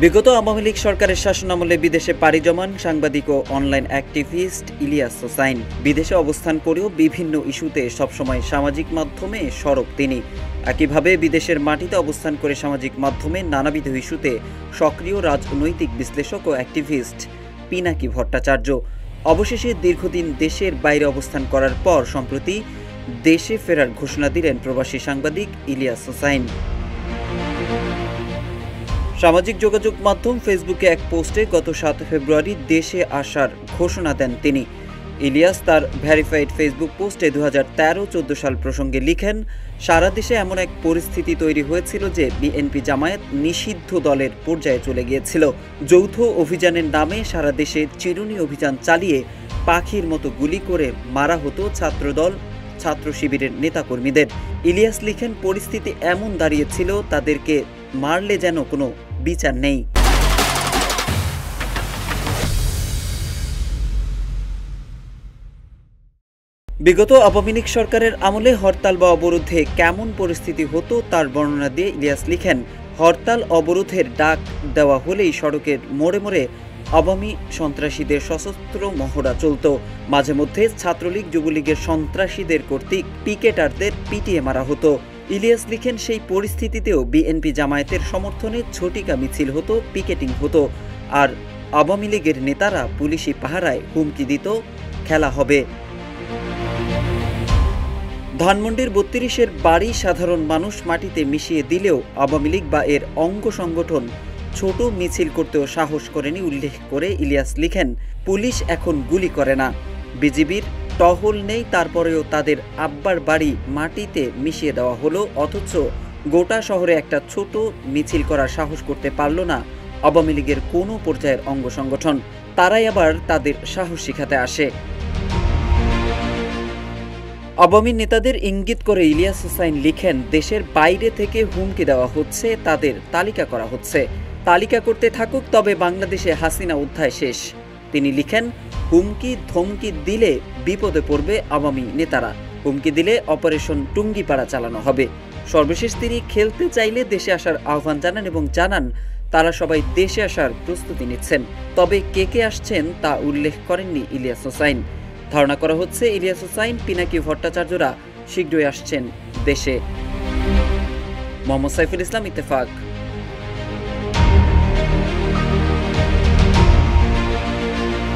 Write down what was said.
বিগত আওয়ামী লীগ সরকারের শাসনামলে বিদেশে পাড়ি জমান সাংবাদিক ও অনলাইন অ্যাক্টিভিস্ট ইলিয়াস হোসাইন। বিদেশে অবস্থান করেও বিভিন্ন ইস্যুতে সবসময় সামাজিক মাধ্যমে সরব তিনি। একইভাবে বিদেশের মাটিতে অবস্থান করে সামাজিক মাধ্যমে নানাবিধ ইস্যুতে সক্রিয় রাজনৈতিক বিশ্লেষক ও অ্যাক্টিভিস্ট পিনাকি ভট্টাচার্য। অবশেষে দীর্ঘদিন দেশের বাইরে অবস্থান করার পর সম্প্রতি দেশে ফেরার ঘোষণা দিলেন প্রবাসী সাংবাদিক ইলিয়াস হোসাইন। সামাজিক যোগাযোগ মাধ্যম ফেসবুকে এক পোস্টে গত 7 ফেব্রুয়ারি দেশে আসার ঘোষণা দেন তিনি। ইলিয়াস তার ভেরিফাইড ফেসবুক পোস্টে 2013-14 সাল প্রসঙ্গে লিখেন, সারা দেশে এমন এক পরিস্থিতি তৈরি হয়েছিল যে বিএনপি জামায়াত নিষিদ্ধ দলের পর্যায়ে চলে গিয়েছিল। যৌথ অভিযানের নামে সারা দেশে চিরুনি অভিযান চালিয়ে পাখির মতো গুলি করে মারা হতো ছাত্রদল ছাত্র শিবিরের নেতাকর্মীদের। ইলিয়াস লিখেন, পরিস্থিতি এমন দাঁড়িয়েছিল তাদেরকে মারলে যেন কোনো বিচার নেই। বিগত আওয়ামী লীগ সরকারের আমলে হরতাল বা অবরোধে কেমন পরিস্থিতি হতো তার বর্ণনা দিয়ে ইলিয়াস লিখেন, হরতাল অবরোধের ডাক দেওয়া হলেই সড়কের মোড়ে মোড়ে আওয়ামী সন্ত্রাসীদের সশস্ত্র মহড়া চলত। মাঝে মধ্যে ছাত্রলীগ যুবলীগের সন্ত্রাসীদের কর্তৃক পিকেটারদের পিটিয়ে মারা হতো। ইলিয়াস লিখেন, সেই পরিস্থিতিতেও বিএনপি জামায়াতের সমর্থনে ঝটিকা মিছিল হতো, পিকেটিং হতো, আর আওয়ামী লীগের নেতারা পুলিশি পাহারায় হুমকি দিত, খেলা হবে। ধানমন্ডির 32-এর বাড়ি সাধারণ মানুষ মাটিতে মিশিয়ে দিলেও আওয়ামী লীগ বা এর অঙ্গ সংগঠন ছোট মিছিল করতেও সাহস করেনি উল্লেখ করে ইলিয়াস লিখেন, পুলিশ এখন গুলি করে না, বিজিবির টহল নেই, তারপরেও তাদের আব্বার বাড়ি মাটিতে মিশিয়ে দেওয়া হলো, অথচ গোটা শহরে একটা ছোট মিছিল করার সাহস করতে পারল না আওয়ামী লীগের কোনো পর্যায়ের অঙ্গ সংগঠন। তারাই আবার তাদের সাহস শিখাতে আসে। আওয়ামী নেতাদের ইঙ্গিত করে ইলিয়াস হোসাইন লিখেন, দেশের বাইরে থেকে হুমকি দেওয়া হচ্ছে, তাদের তালিকা করা হচ্ছে, তালিকা করতে থাকুক, তবে বাংলাদেশে হাসিনা অধ্যায় শেষ। তিনি লিখেন, হুমকি ধমকি দিলে বিপদে পড়বে আওয়ামী নেতারা, হুমকি দিলে অপারেশন টুঙ্গিপাড়া চালানো হবে। সর্বশেষ তিনি খেলতে চাইলে দেশে আসার আহ্বান জানান এবং জানান তারা সবাই দেশে আসার প্রস্তুতি নিচ্ছেন, তবে কে কে আসছেন তা উল্লেখ করেননি ইলিয়াস হোসাইন। ধারণা করা হচ্ছে ইলিয়াস হোসাইন, পিনাকি ভট্টাচার্যরা শীঘ্রই আসছেন দেশে। মোহাম্মদ সাইফুল ইসলাম, ইত্তেফাক।